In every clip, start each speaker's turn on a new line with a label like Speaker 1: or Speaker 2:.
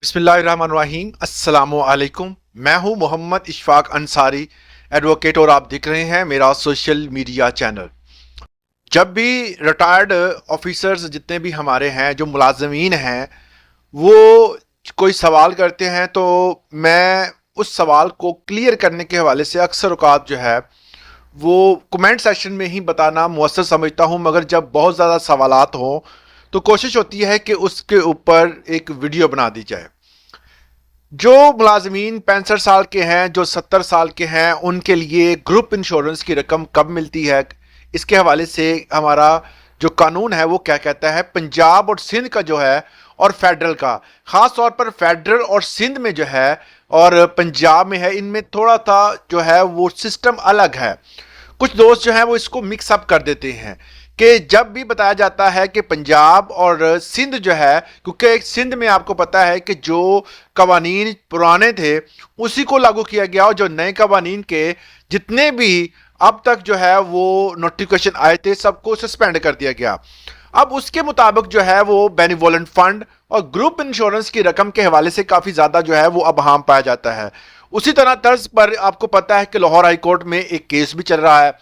Speaker 1: बिस्मिल्लाहिर्रहमानिर्रहीम अस्सलामुअलैकुम। मैं हूं मोहम्मद इशफाक अंसारी, एडवोकेट, और आप देख रहे हैं मेरा सोशल मीडिया चैनल। जब भी रिटायर्ड ऑफिसर्स जितने भी हमारे हैं, जो मुलाजमीन हैं, वो कोई सवाल करते हैं तो मैं उस सवाल को क्लियर करने के हवाले से अक्सर औकात जो है वो कमेंट सेक्शन में ही बताना मुअस्सर समझता हूं। मगर जब बहुत ज़्यादा सवालात हों तो कोशिश होती है कि उसके ऊपर एक वीडियो बना दी जाए। जो मुलाजमीन 65 साल के हैं, जो 70 साल के हैं, उनके लिए ग्रुप इंश्योरेंस की रकम कब मिलती है, इसके हवाले से हमारा जो कानून है वो क्या कहता है। पंजाब और सिंध का जो है, और फेडरल का, ख़ास तौर पर फेडरल और सिंध में जो है और पंजाब में है, इनमें थोड़ा सा जो है वो सिस्टम अलग है। कुछ दोस्त जो हैं वो इसको मिक्स अप कर देते हैं कि जब भी बताया जाता है कि पंजाब और सिंध जो है, क्योंकि सिंध में आपको पता है कि जो कवानीन पुराने थे उसी को लागू किया गया, और जो नए कवानीन के जितने भी अब तक जो है वो नोटिफिकेशन आए थे सबको सस्पेंड कर दिया गया। अब उसके मुताबिक जो है वो बेनिवोलेंट फंड और ग्रुप इंश्योरेंस की रकम के हवाले से काफ़ी ज़्यादा जो है वो अबहम पाया जाता है। उसी तरह तर्ज पर आपको पता है कि लाहौर हाई कोर्ट में एक केस भी चल रहा है।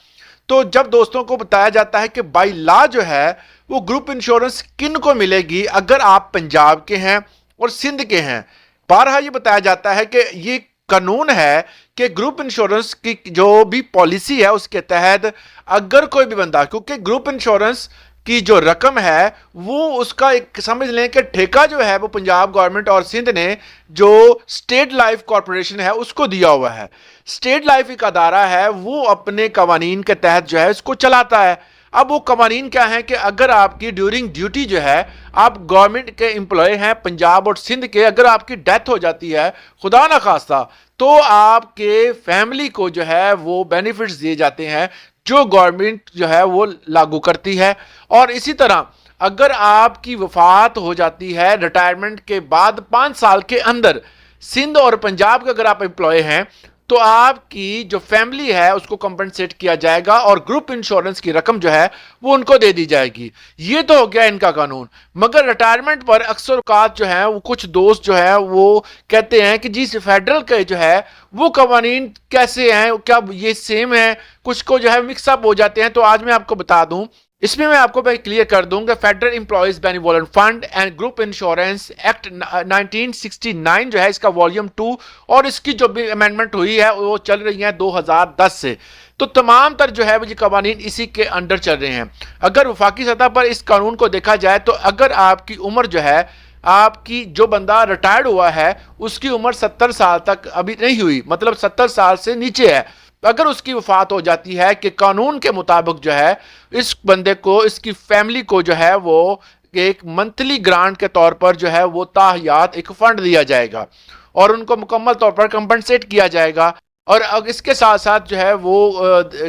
Speaker 1: तो जब दोस्तों को बताया जाता है कि बाई लॉ जो है वो ग्रुप इंश्योरेंस किन को मिलेगी अगर आप पंजाब के हैं और सिंध के हैं, बारहा ये बताया जाता है कि ये कानून है कि ग्रुप इंश्योरेंस की जो भी पॉलिसी है उसके तहत अगर कोई भी बंदा, क्योंकि ग्रुप इंश्योरेंस की जो रकम है वो उसका एक समझ लें कि ठेका जो है वो पंजाब गवर्नमेंट और सिंध ने जो स्टेट लाइफ कॉरपोरेशन है उसको दिया हुआ है। स्टेट लाइफ एक अदारा है, वो अपने कवानीन के तहत जो है इसको चलाता है। अब वो कवानीन क्या है कि अगर आपकी ड्यूरिंग ड्यूटी जो है, आप गवर्नमेंट के एम्प्लॉय हैं पंजाब और सिंध के, अगर आपकी डेथ हो जाती है खुदा ना खास्ता, तो आपके फैमिली को जो है वो बेनिफिट्स दिए जाते हैं जो गवर्नमेंट जो है वो लागू करती है। और इसी तरह अगर आपकी वफात हो जाती है रिटायरमेंट के बाद 5 साल के अंदर, सिंध और पंजाब के अगर आप एम्प्लॉय हैं तो आपकी जो फैमिली है उसको कंपनसेट किया जाएगा और ग्रुप इंश्योरेंस की रकम जो है वो उनको दे दी जाएगी। ये तो हो गया इनका कानून। मगर रिटायरमेंट पर अक्सर औकात जो है वो कुछ दोस्त जो है वो कहते हैं कि जी फेडरल के जो है वो कवानीन कैसे हैं, क्या ये सेम है, कुछ को जो है मिक्सअप हो जाते हैं। तो आज मैं आपको बता दूं, इसमें मैं आपको क्लियर कर दूंगा federal employees benevolent fund and group insurance act 1969 जो है, इसका वॉल्यूम 2, और इसकी जो भी अमेंडमेंट हुई है वो चल रही है 2010 से। तो तमाम तर जो है वो ये कवानीन इसी के अंडर चल रहे हैं। अगर वफाकी सतह पर इस कानून को देखा जाए तो अगर आपकी उम्र जो है, आपकी जो बंदा रिटायर्ड हुआ है उसकी उम्र 70 साल तक अभी नहीं हुई, मतलब 70 साल से नीचे है, अगर उसकी वफात हो जाती है कि कानून के मुताबिक जो है इस बंदे को, इसकी फैमिली को जो है वो एक मंथली ग्रांट के तौर पर जो है वो ताहियात एक फंड दिया जाएगा और उनको मुकम्मल तौर पर कंपनसेट किया जाएगा। और अब इसके साथ साथ जो है वो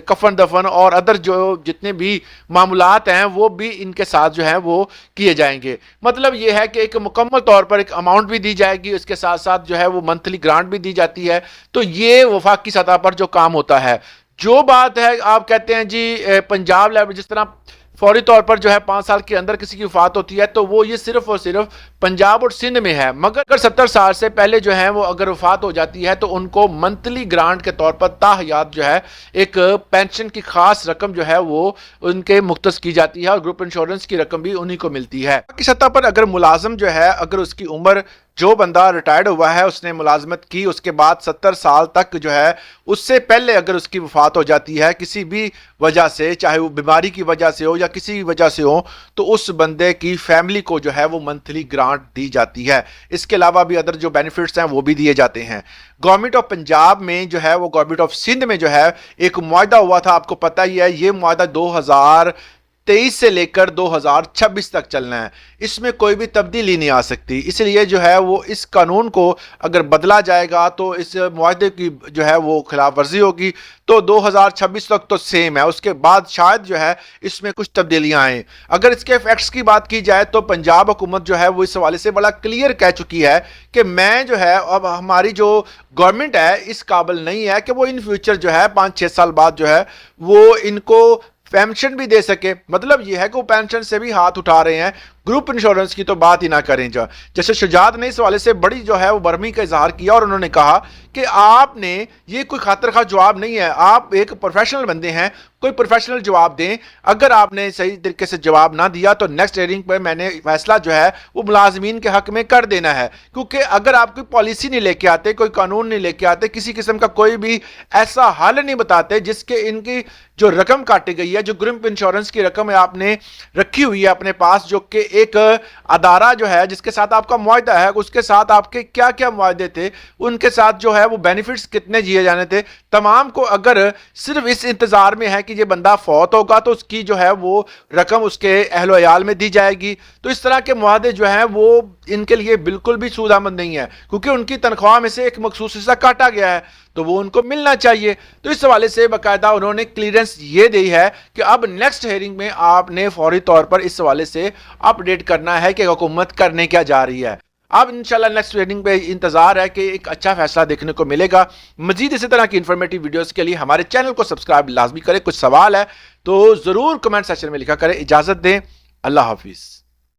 Speaker 1: कफन दफन और अदर जो जितने भी मामूलात हैं वो भी इनके साथ जो है वो किए जाएंगे। मतलब ये है कि एक मुकम्मल तौर पर एक अमाउंट भी दी जाएगी, उसके साथ साथ जो है वो मंथली ग्रांट भी दी जाती है। तो ये वफाकी सतह पर जो काम होता है। जो बात है आप कहते हैं जी पंजाब लेवल, जिस तरह फौरी तौर पर जो है 5 साल के अंदर किसी की वफात होती है तो वो ये सिर्फ और सिर्फ पंजाब और सिंध में है। मगर अगर 70 साल से पहले जो है वो अगर वफात हो जाती है तो उनको मंथली ग्रांट के तौर पर ताहयात जो है एक पेंशन की खास रकम जो है वो उनके मुख्तस की जाती है और ग्रुप इंश्योरेंस की रकम भी उन्हीं को मिलती है। की सतह पर अगर मुलाजम जो है, अगर उसकी उम्र, जो बंदा रिटायर्ड हुआ है उसने मुलाजमत की, उसके बाद 70 साल तक जो है, उससे पहले अगर उसकी वफात हो जाती है किसी भी वजह से, चाहे वो बीमारी की वजह से हो या किसी भी वजह से हो, तो उस बंदे की फैमिली को जो है वो मंथली ग्रांट दी जाती है। इसके अलावा भी अदर जो बेनिफिट्स हैं वो भी दिए जाते हैं। गवर्नमेंट ऑफ पंजाब में जो है वो गवर्नमेंट ऑफ सिंध में जो है एक मुआहदा हुआ था, आपको पता ही है। ये मुआहदा 2023 से लेकर 2026 तक चलना है, इसमें कोई भी तब्दीली नहीं आ सकती। इसलिए जो है वो इस कानून को अगर बदला जाएगा तो इस मुआहदे की जो है वो खिलाफ वर्जी होगी। तो 2026 तक तो सेम है, उसके बाद शायद जो है इसमें कुछ तब्दीलियां आए। अगर इसके फैक्ट्स की बात की जाए तो पंजाब हुकूमत जो है वो इस हवाले से बड़ा क्लियर कह चुकी है कि मैं जो है, अब हमारी जो गवर्नमेंट है इस काबिल नहीं है कि वो इन फ्यूचर जो है 5-6 साल बाद जो है वो इनको पेंशन भी दे सके। मतलब यह है कि वो पेंशन से भी हाथ उठा रहे हैं। ग्रुप इंश्योरेंस की तो बात ही ना करें। जो जैसे शुजात ने इस हवाले से बड़ी जो है वो बरहमी का इजहार किया और उन्होंने कहा कि आपने ये कोई खातिर खा जवाब नहीं है, आप एक प्रोफेशनल बंदे हैं, कोई प्रोफेशनल जवाब दें। अगर आपने सही तरीके से जवाब ना दिया तो नेक्स्ट हियरिंग पर मैंने फैसला जो है वो मुलाजमीन के हक में कर देना है। क्योंकि अगर आप कोई पॉलिसी नहीं लेके आते, कोई कानून नहीं लेके आते, किसी किस्म का कोई भी ऐसा हल नहीं बताते जिसके इनकी जो रकम काटी गई है, जो ग्रुप इंश्योरेंस की रकम है आपने रखी हुई है अपने पास, जो कि एक अदारा जो है जिसके साथ आपका मुआहदा है, उसके साथ आपके क्या क्या मुआहदे थे, उनके साथ जो है वो बेनिफिट्स कितने जिए जाने थे, तमाम को अगर सिर्फ इस इंतजार में है कि ये बंदा फौत होगा तो उसकी जो है वो रकम उसके अहलो अयाल में दी जाएगी, तो इस तरह के मुआहदे जो हैं वो इनके लिए बिल्कुल भी सूदामंद नहीं है, क्योंकि उनकी तनख्वाह में से एक मखसूस हिस्सा काटा गया है तो वो उनको मिलना चाहिए। तो इस हवाले से बाकायदा उन्होंने क्लियरेंस ये दी है कि अब नेक्स्ट हेयरिंग में आपने फौरी तौर पर इस हवाले से अपडेट करना है कि हुकूमत करने क्या जा रही है। अब इंशाल्लाह नेक्स्ट हेयरिंग पे इंतजार है कि एक अच्छा फैसला देखने को मिलेगा। मजीद इसी तरह की इंफॉर्मेटिव वीडियोस के लिए हमारे चैनल को सब्सक्राइब लाजमी करें। कुछ सवाल है तो जरूर कमेंट सेक्शन में लिखा करें। इजाजत दें, अल्लाह हाफिज।